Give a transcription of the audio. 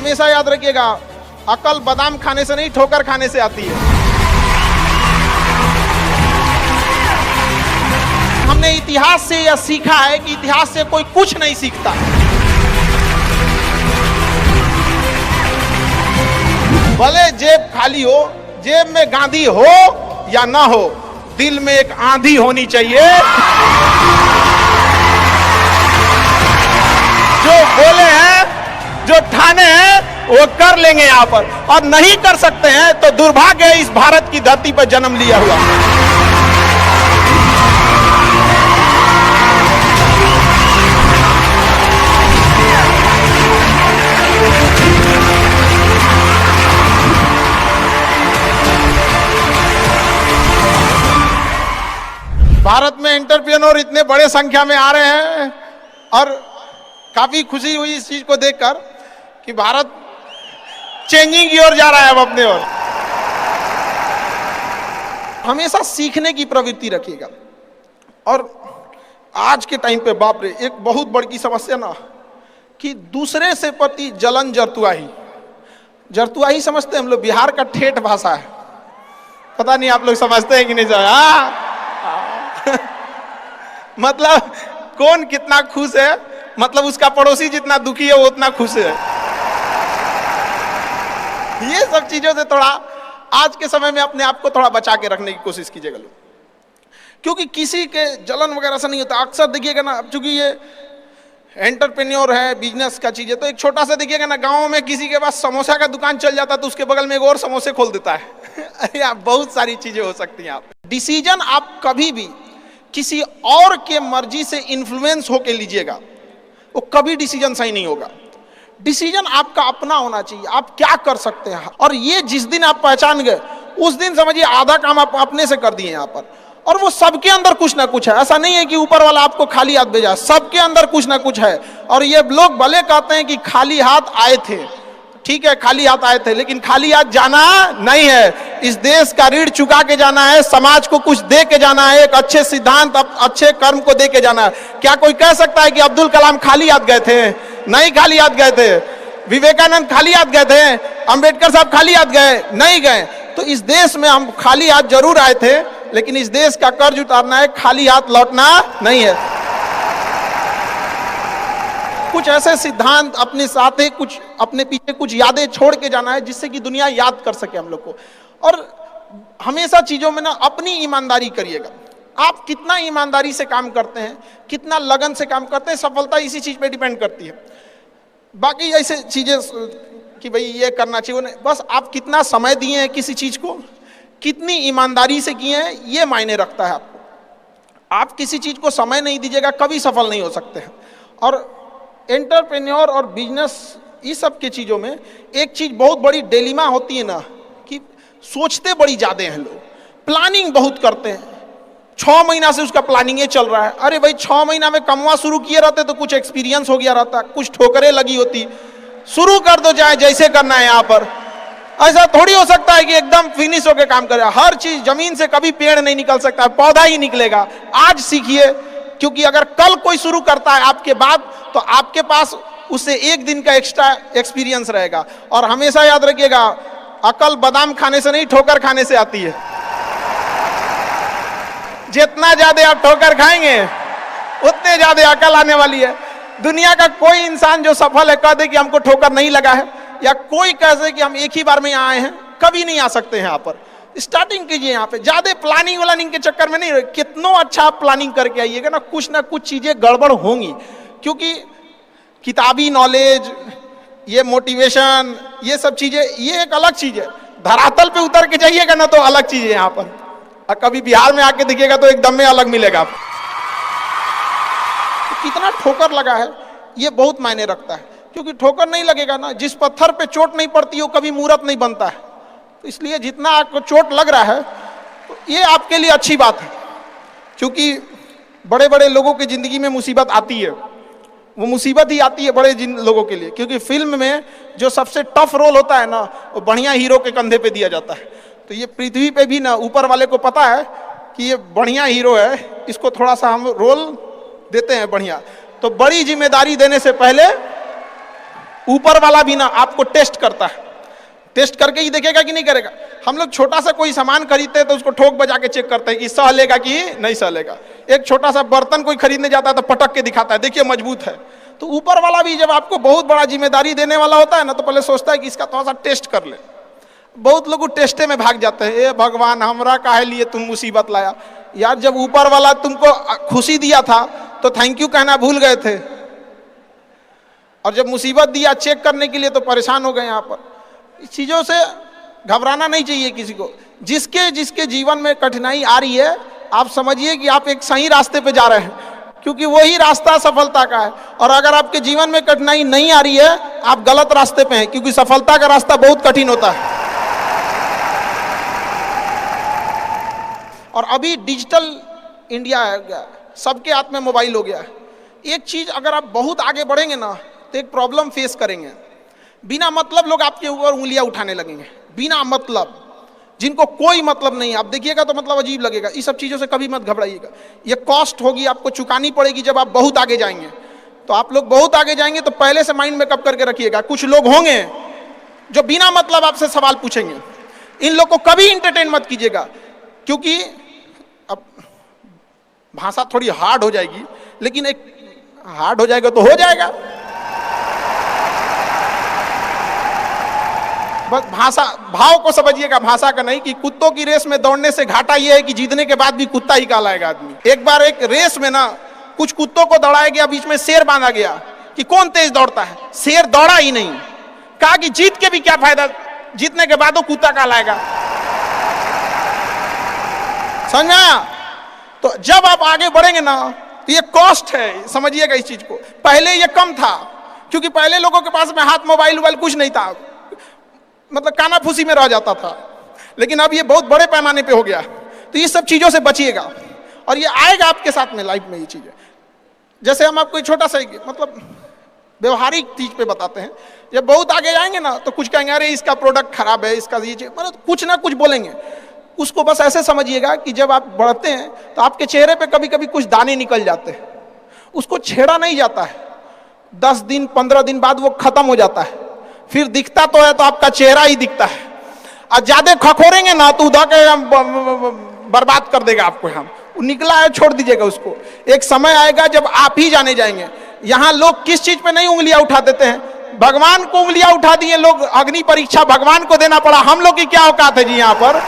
हमेशा याद रखिएगा, अकल बादाम खाने से नहीं ठोकर खाने से आती है। हमने इतिहास से यह सीखा है कि इतिहास से कोई कुछ नहीं सीखता। भले जेब खाली हो, जेब में गांधी हो या ना हो, दिल में एक आंधी होनी चाहिए। जो बोले हैं, जो ठाने हैं, वो कर लेंगे यहां पर, और नहीं कर सकते हैं तो दुर्भाग्य है इस भारत की धरती पर जन्म लिया हुआ। भारत में एंटरप्रेन्योर इतने बड़े संख्या में आ रहे हैं और काफी खुशी हुई इस चीज को देखकर कि भारत चेंजिंग की ओर जा रहा है, अब अपने ओर। हमेशा सीखने की प्रवृत्ति रखिएगा। और आज के टाइम पे बाप रे, एक बहुत बड़ी समस्या ना कि दूसरे से प्रति जलन जरतुआही समझते हैं हम लोग, बिहार का ठेठ भाषा है। पता नहीं आप लोग समझते हैं कि नहीं समझ। मतलब कौन कितना खुश है, मतलब उसका पड़ोसी जितना दुखी है वो उतना खुश है। ये सब चीजों से थोड़ा आज के समय में अपने आप को थोड़ा बचा के रखने की कोशिश कीजिएगा लोग, क्योंकि किसी के जलन वगैरह से नहीं होता। अक्सर देखिएगा ना, अब चूंकि ये एंटरप्रेन्योर है, बिजनेस का चीज है, तो एक छोटा सा देखिएगा ना, गांव में किसी के पास समोसा का दुकान चल जाता है तो उसके बगल में एक और समोसे खोल देता है। अरे आप बहुत सारी चीजें हो सकती हैं। आप डिसीजन आप कभी भी किसी और के मर्जी से इन्फ्लुएंस होके लीजिएगा, वो कभी डिसीजन सही नहीं होगा। डिसीजन आपका अपना होना चाहिए, आप क्या कर सकते हैं। और ये जिस दिन आप पहचान गए, उस दिन समझिए आधा काम आप अपने से कर दिए यहाँ पर। और वो सबके अंदर कुछ ना कुछ है, ऐसा नहीं है कि ऊपर वाला आपको खाली हाथ भेजा, सबके अंदर कुछ ना कुछ है। और ये लोग भले कहते हैं कि खाली हाथ आए थे, ठीक है खाली हाथ आए थे, लेकिन खाली हाथ जाना नहीं है। इस देश का ऋण चुका के जाना है, समाज को कुछ दे के जाना है, एक अच्छे सिद्धांत, अच्छे कर्म को दे के जाना है। क्या कोई कह सकता है कि अब्दुल कलाम खाली हाथ गए थे? नहीं खाली हाथ गए थे। विवेकानंद खाली हाथ गए थे? अंबेडकर साहब खाली हाथ गए? नहीं गए। तो इस देश में हम खाली हाथ जरूर आए थे, लेकिन इस देश का कर्ज उतारना है, खाली हाथ लौटना नहीं है। कुछ ऐसे सिद्धांत अपने साथ है, कुछ अपने पीछे कुछ यादें छोड़ के जाना है, जिससे कि दुनिया याद कर सके हम लोग को। और हमेशा चीजों में ना अपनी ईमानदारी करिएगा। आप कितना ईमानदारी से काम करते हैं, कितना लगन से काम करते हैं, सफलता इसी चीज पे डिपेंड करती है। बाकी ऐसे चीजें कि भाई ये करना चाहिए, बस आप कितना समय दिए हैं किसी चीज को, कितनी ईमानदारी से किए हैं, ये मायने रखता है आपको। आप किसी चीज को समय नहीं दीजिएगा, कभी सफल नहीं हो सकते हैं। और एंटरप्रेन्योर और बिजनेस, इस सब के चीज़ों में एक चीज़ बहुत बड़ी डिलेमा होती है ना, कि सोचते बड़ी ज़्यादा हैं लोग, प्लानिंग बहुत करते हैं। 6 महीना से उसका प्लानिंग चल रहा है। अरे भाई 6 महीना में कमवा शुरू किए रहते तो कुछ एक्सपीरियंस हो गया रहता, कुछ ठोकरें लगी होती, शुरू कर दो चाहे जैसे करना है। यहाँ पर ऐसा थोड़ी हो सकता है कि एकदम फिनिश होकर काम करे। हर चीज, जमीन से कभी पेड़ नहीं निकल सकता, पौधा ही निकलेगा। आज सीखिए, क्योंकि अगर कल कोई शुरू करता है आपके बाद, तो आपके पास उससे 1 दिन का एक्स्ट्रा एक्सपीरियंस रहेगा। और हमेशा याद रखिएगा, अकल बादाम खाने से नहीं ठोकर खाने से आती है। जितना ज्यादा आप ठोकर खाएंगे उतने ज्यादा अकल आने वाली है। दुनिया का कोई इंसान जो सफल है कह दे कि हमको ठोकर नहीं लगा है, या कोई कह दे कि हम एक ही बार में यहाँ आए हैं, कभी नहीं आ सकते हैं। यहाँ पर स्टार्टिंग कीजिए, यहाँ पे ज्यादा प्लानिंग व्लानिंग के चक्कर में नहीं रहे। कितना अच्छा आप प्लानिंग करके आइएगा ना, कुछ चीजें गड़बड़ होंगी, क्योंकि किताबी नॉलेज, ये मोटिवेशन, ये सब चीजें, ये एक अलग चीज है। धरातल पे उतर के जाइएगा ना तो अलग चीज है यहाँ पर। और कभी बिहार में आके देखिएगा तो एकदम में अलग मिलेगा। तो कितना ठोकर लगा है ये बहुत मायने रखता है, क्योंकि ठोकर नहीं लगेगा ना, जिस पत्थर पे चोट नहीं पड़ती वो कभी मूर्त नहीं बनता है। तो इसलिए जितना आपको चोट लग रहा है तो ये आपके लिए अच्छी बात है, क्योंकि बड़े बड़े लोगों की जिंदगी में मुसीबत आती है, वो मुसीबत ही आती है बड़े जिन लोगों के लिए। क्योंकि फिल्म में जो सबसे टफ रोल होता है ना, वो बढ़िया हीरो के कंधे पे दिया जाता है। तो ये पृथ्वी पे भी ना ऊपर वाले को पता है कि ये बढ़िया हीरो है, इसको थोड़ा सा हम रोल देते हैं बढ़िया। तो बड़ी जिम्मेदारी देने से पहले ऊपर वाला भी ना आपको टेस्ट करता है, टेस्ट करके ही देखेगा कि नहीं करेगा। हम लोग छोटा सा कोई सामान खरीदते हैं तो उसको ठोक बजा के चेक करते हैं कि सह लेगा कि नहीं सह लेगा। एक छोटा सा बर्तन कोई खरीदने जाता है तो पटक के दिखाता है, देखिए मजबूत है। तो ऊपर वाला भी जब आपको बहुत बड़ा जिम्मेदारी देने वाला होता है ना, तो पहले सोचता है कि इसका थोड़ा सा टेस्ट कर ले। बहुत लोग टेस्टे में भाग जाते हैं, ए भगवान हमरा काहे लिए तुम मुसीबत लाया। यार जब ऊपर वाला तुमको खुशी दिया था तो थैंक यू कहना भूल गए थे, और जब मुसीबत दिया चेक करने के लिए तो परेशान हो गए। यहाँ पर इस चीजों से घबराना नहीं चाहिए किसी को। जिसके जिसके जीवन में कठिनाई आ रही है, आप समझिए कि आप एक सही रास्ते पे जा रहे हैं, क्योंकि वही रास्ता सफलता का है। और अगर आपके जीवन में कठिनाई नहीं आ रही है, आप गलत रास्ते पे हैं, क्योंकि सफलता का रास्ता बहुत कठिन होता है। और अभी डिजिटल इंडिया है गया, सबके हाथ में मोबाइल हो गया है। एक चीज अगर आप बहुत आगे बढ़ेंगे ना, तो एक प्रॉब्लम फेस करेंगे। बिना मतलब लोग आपके ऊपर उंगलियां उठाने लगेंगे, बिना मतलब, जिनको कोई मतलब नहीं। आप देखिएगा तो मतलब अजीब लगेगा। इस सब चीजों से कभी मत घबराइएगा। ये कॉस्ट होगी, आपको चुकानी पड़ेगी जब आप बहुत आगे जाएंगे। तो आप लोग बहुत आगे जाएंगे तो पहले से माइंड मेकअप करके रखिएगा। कुछ लोग होंगे जो बिना मतलब आपसे सवाल पूछेंगे, इन लोग को कभी इंटरटेन मत कीजिएगा, क्योंकि अब भाषा थोड़ी हार्ड हो जाएगी, लेकिन एक हार्ड हो जाएगा तो हो जाएगा। बस भाषा, भाव को समझिएगा, भाषा का नहीं। कि कुत्तों की रेस में दौड़ने से घाटा यह है कि जीतने के बाद भी कुत्ता ही कहलाएगा आदमी। एक बार एक रेस में ना कुछ कुत्तों को दौड़ाया गया, बीच में शेर बांधा गया कि कौन तेज दौड़ता है। शेर दौड़ा ही नहीं, कहा कि जीत के भी क्या फायदा, जीतने के बाद वो कुत्ता कहलाएगा। समझा? तो जब आप आगे बढ़ेंगे ना, तो ये कॉस्ट है, समझिएगा इस चीज को। पहले ये कम था, क्योंकि पहले लोगों के पास में हाथ मोबाइल वोबाइल कुछ नहीं था, मतलब कानाफूसी में रह जाता था। लेकिन अब ये बहुत बड़े पैमाने पे हो गया। तो ये सब चीजों से बचिएगा, और ये आएगा आपके साथ में लाइफ में ये चीजें। जैसे हम आपको छोटा सा मतलब व्यवहारिक चीज पे बताते हैं। जब बहुत आगे जाएंगे ना, तो कुछ कहेंगे अरे इसका प्रोडक्ट खराब है, इसका ये चीज, मतलब कुछ ना कुछ बोलेंगे। उसको बस ऐसे समझिएगा कि जब आप बढ़ते हैं तो आपके चेहरे पे कभी कभी कुछ दाने निकल जाते हैं, उसको छेड़ा नहीं जाता है। 10 दिन 15 दिन बाद वो खत्म हो जाता है, फिर दिखता तो है तो आपका चेहरा ही दिखता है। और ज्यादा खखोरेंगे ना तो उधर के बर्बाद कर देगा आपको। हम निकला है छोड़ दीजिएगा उसको। एक समय आएगा जब आप ही जाने जाएंगे। यहाँ लोग किस चीज पे नहीं उंगलियां उठा देते हैं, भगवान को उंगलियां उठा दिए लोग। अग्नि परीक्षा भगवान को देना पड़ा, हम लोग की क्या औकात है जी यहाँ पर।